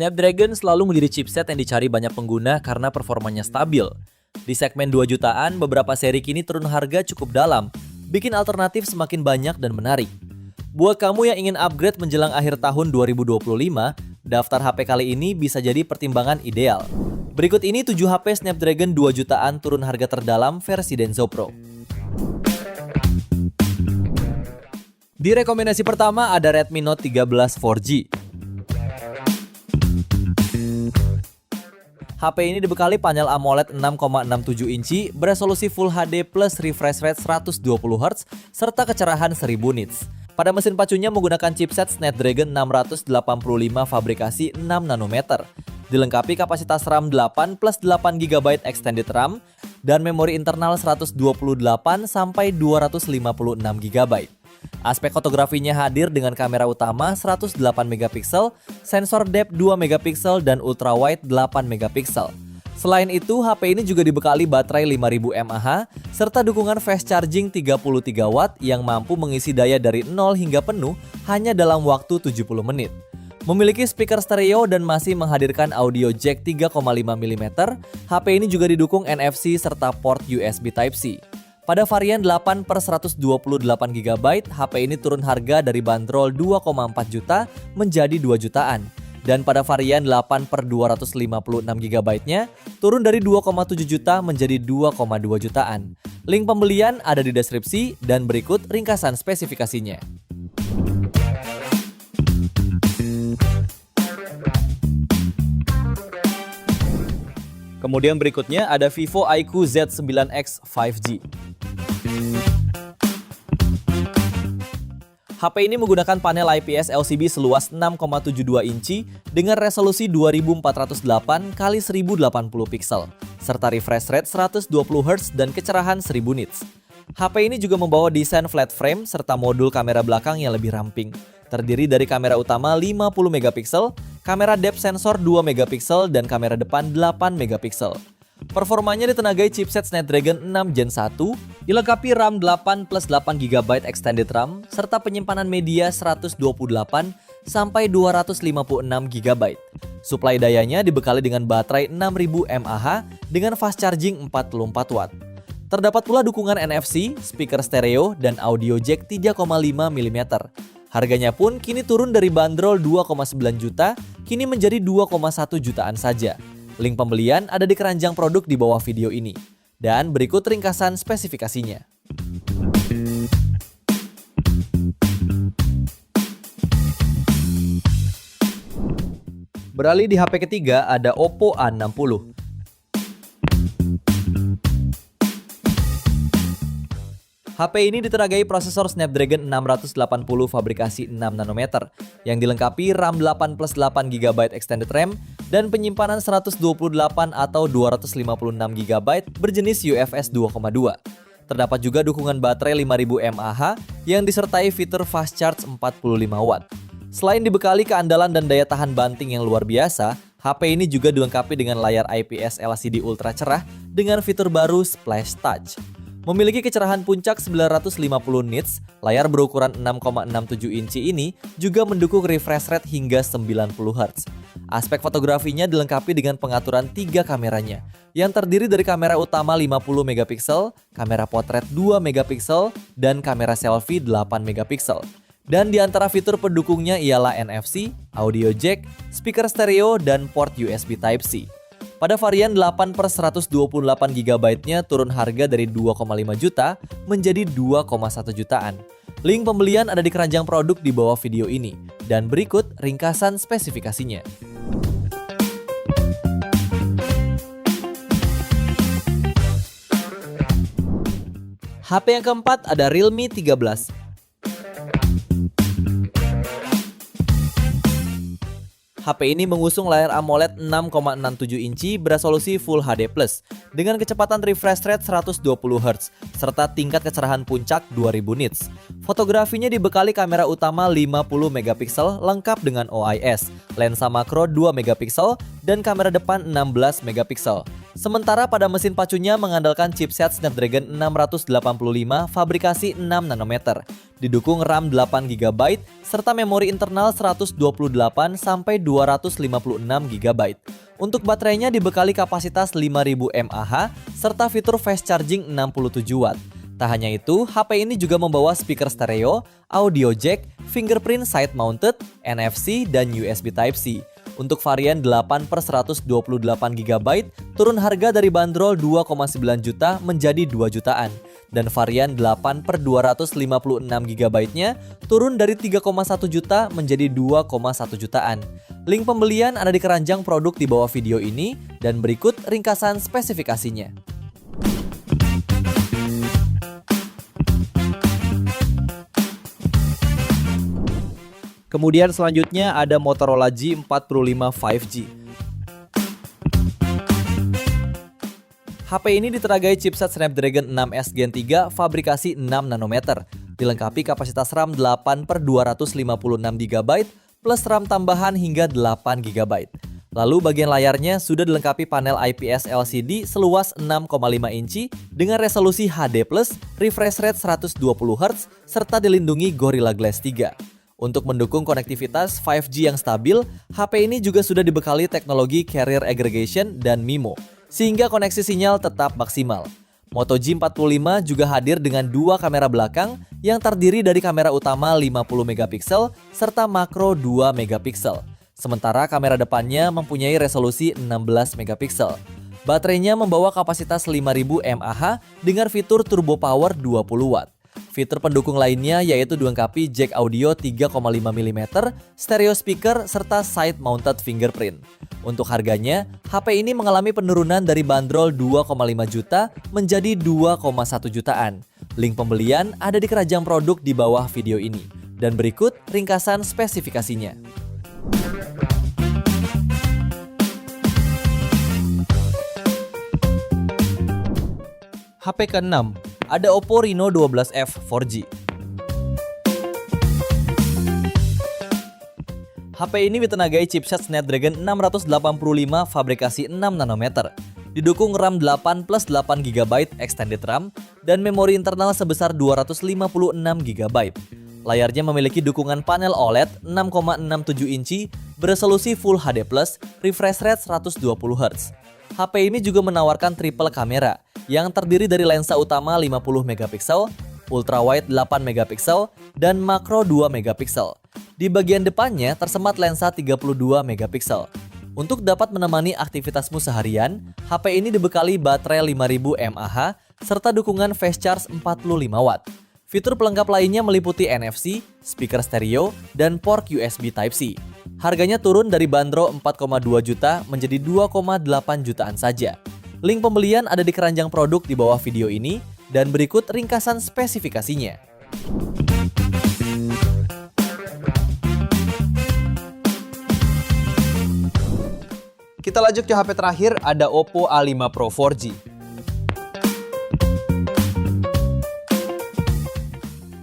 Snapdragon selalu menjadi chipset yang dicari banyak pengguna karena performanya stabil. Di segmen 2 jutaan, beberapa seri kini turun harga cukup dalam, bikin alternatif semakin banyak dan menarik. Buat kamu yang ingin upgrade menjelang akhir tahun 2025, daftar HP kali ini bisa jadi pertimbangan ideal. Berikut ini 7 HP Snapdragon 2 jutaan turun harga terdalam versi Denso Pro. Di rekomendasi pertama ada Redmi Note 13 4G. HP ini dibekali panel AMOLED 6,67 inci beresolusi Full HD plus refresh rate 120Hz serta kecerahan 1000 nits. Pada mesin pacunya menggunakan chipset Snapdragon 685 fabrikasi 6 nanometer. Dilengkapi kapasitas RAM 8 plus 8GB extended RAM dan memori internal 128 sampai 256GB. Aspek fotografinya hadir dengan kamera utama 108MP, sensor depth 2MP dan ultrawide 8MP. Selain itu, HP ini juga dibekali baterai 5000 mAh serta dukungan fast charging 33W yang mampu mengisi daya dari 0 hingga penuh hanya dalam waktu 70 menit. Memiliki speaker stereo dan masih menghadirkan audio jack 3,5mm, HP ini juga didukung NFC serta port USB Type-C. Pada varian 8/128GB, HP ini turun harga dari bandrol 2,4 juta menjadi 2 jutaan. Dan pada varian 8/256GB-nya, turun dari 2,7 juta menjadi 2,2 jutaan. Link pembelian ada di deskripsi dan berikut ringkasan spesifikasinya. Kemudian berikutnya ada Vivo iQOO Z9X 5G. HP ini menggunakan panel IPS LCD seluas 6,72 inci dengan resolusi 2408 x 1080 pixel, serta refresh rate 120Hz dan kecerahan 1000 nits. HP ini juga membawa desain flat frame serta modul kamera belakang yang lebih ramping. Terdiri dari kamera utama 50MP, kamera depth sensor 2MP, dan kamera depan 8MP. Performanya ditenagai chipset Snapdragon 6 Gen 1, dilengkapi RAM 8 plus 8GB extended RAM, serta penyimpanan media 128 sampai 256GB. Suplai dayanya dibekali dengan baterai 6000 mAh dengan fast charging 44W. Terdapat pula dukungan NFC, speaker stereo, dan audio jack 3,5mm. Harganya pun kini turun dari bandrol 2,9 juta, kini menjadi 2,1 jutaan saja. Link pembelian ada di keranjang produk di bawah video ini. Dan berikut ringkasan spesifikasinya. Beralih di HP ketiga ada Oppo A60. HP ini ditenagai prosesor Snapdragon 680 fabrikasi 6 nanometer yang dilengkapi RAM 8 plus 8GB extended RAM dan penyimpanan 128 atau 256GB berjenis UFS 2.2. Terdapat juga dukungan baterai 5000 mAh yang disertai fitur fast charge 45W. Selain dibekali keandalan dan daya tahan banting yang luar biasa, HP ini juga dilengkapi dengan layar IPS LCD ultra cerah dengan fitur baru Splash Touch. Memiliki kecerahan puncak 950 nits, layar berukuran 6,67 inci ini juga mendukung refresh rate hingga 90Hz. Aspek fotografinya dilengkapi dengan pengaturan 3 kameranya, yang terdiri dari kamera utama 50MP, kamera potret 2MP, dan kamera selfie 8MP. Dan di antara fitur pendukungnya ialah NFC, audio jack, speaker stereo, dan port USB Type-C. Pada varian 8/128GB-nya turun harga dari 2,5 juta menjadi 2,1 jutaan. Link pembelian ada di keranjang produk di bawah video ini. Dan berikut ringkasan spesifikasinya. HP yang keempat ada Realme 13. HP ini mengusung layar AMOLED 6,67 inci beresolusi Full HD+, dengan kecepatan refresh rate 120Hz, serta tingkat kecerahan puncak 2000 nits. Fotografinya dibekali kamera utama 50MP lengkap dengan OIS, lensa makro 2MP, dan kamera depan 16MP. Sementara pada mesin pacunya mengandalkan chipset Snapdragon 685 fabrikasi 6 nanometer, didukung RAM 8GB serta memori internal 128 sampai 256 GB. Untuk baterainya dibekali kapasitas 5000 mAh serta fitur fast charging 67 Watt. Tak hanya itu, HP ini juga membawa speaker stereo, audio jack, fingerprint side mounted, NFC, dan USB Type-C. Untuk varian 8/128GB turun harga dari bandrol 2,9 juta menjadi 2 jutaan. Dan varian 8/256GB-nya turun dari 3,1 juta menjadi 2,1 jutaan. Link pembelian ada di keranjang produk di bawah video ini dan berikut ringkasan spesifikasinya. Kemudian selanjutnya ada Motorola G45 5G. HP ini ditenagai chipset Snapdragon 6S Gen 3 fabrikasi 6 nanometer, dilengkapi kapasitas RAM 8/256GB plus RAM tambahan hingga 8GB. Lalu bagian layarnya sudah dilengkapi panel IPS LCD seluas 6,5 inci dengan resolusi HD+, refresh rate 120Hz, serta dilindungi Gorilla Glass 3. Untuk mendukung konektivitas 5G yang stabil, HP ini juga sudah dibekali teknologi Carrier Aggregation dan MIMO, sehingga koneksi sinyal tetap maksimal. Moto G45 juga hadir dengan dua kamera belakang yang terdiri dari kamera utama 50MP serta makro 2MP. Sementara kamera depannya mempunyai resolusi 16MP. Baterainya membawa kapasitas 5000 mAh dengan fitur turbo power 20 Watt. Fitur pendukung lainnya yaitu dilengkapi jack audio 3,5mm, stereo speaker, serta side mounted fingerprint. Untuk harganya, HP ini mengalami penurunan dari bandrol 2,5 juta menjadi 2,1 jutaan. Link pembelian ada di keranjang produk di bawah video ini. Dan berikut ringkasan spesifikasinya. HP ke-6, ada Oppo Reno 12F 4G. HP ini ditenagai chipset Snapdragon 685 fabrikasi 6 nanometer, didukung RAM 8+8GB extended RAM dan memori internal sebesar 256GB. Layarnya memiliki dukungan panel OLED 6,67 inci beresolusi Full HD+, refresh rate 120Hz. HP ini juga menawarkan triple kamera yang terdiri dari lensa utama 50MP, ultrawide 8MP, dan makro 2MP. Di bagian depannya tersemat lensa 32MP. Untuk dapat menemani aktivitasmu seharian, HP ini dibekali baterai 5000 mAh serta dukungan fast charge 45 Watt. Fitur pelengkap lainnya meliputi NFC, speaker stereo, dan port USB Type-C. Harganya turun dari bandrol 4,2 juta menjadi 2,8 jutaan saja. Link pembelian ada di keranjang produk di bawah video ini dan berikut ringkasan spesifikasinya. Kita lanjut ke HP terakhir, ada Oppo A5 Pro 4G.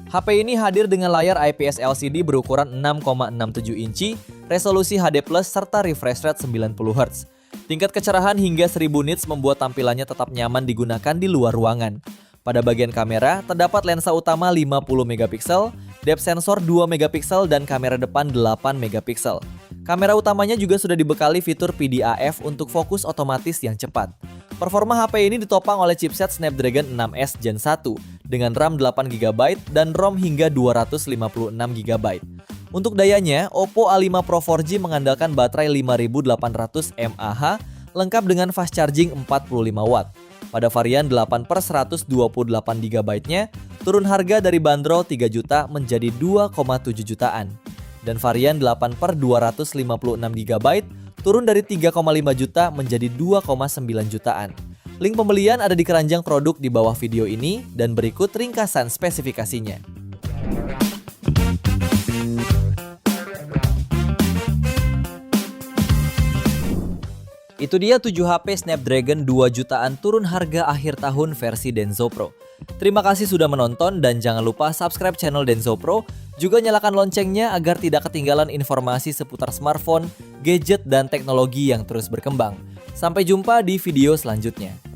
HP ini hadir dengan layar IPS LCD berukuran 6,67 inci, resolusi HD+, serta refresh rate 90Hz. Tingkat kecerahan hingga 1000 nits membuat tampilannya tetap nyaman digunakan di luar ruangan. Pada bagian kamera, terdapat lensa utama 50MP, depth sensor 2MP, dan kamera depan 8MP. Kamera utamanya juga sudah dibekali fitur PDAF untuk fokus otomatis yang cepat. Performa HP ini ditopang oleh chipset Snapdragon 6S Gen 1 dengan RAM 8GB dan ROM hingga 256GB. Untuk dayanya, Oppo A5 Pro 4G mengandalkan baterai 5800 mAh lengkap dengan fast charging 45 Watt. Pada varian 8/128GB-nya, turun harga dari bandrol 3 juta menjadi 2,7 jutaan. Dan varian 8/256GB turun dari 3,5 juta menjadi 2,9 jutaan. Link pembelian ada di keranjang produk di bawah video ini dan berikut ringkasan spesifikasinya. Itu dia 7 HP Snapdragon 2 jutaan turun harga akhir tahun versi Denso Pro. Terima kasih sudah menonton dan jangan lupa subscribe channel Denso Pro, juga nyalakan loncengnya agar tidak ketinggalan informasi seputar smartphone, gadget, dan teknologi yang terus berkembang. Sampai jumpa di video selanjutnya.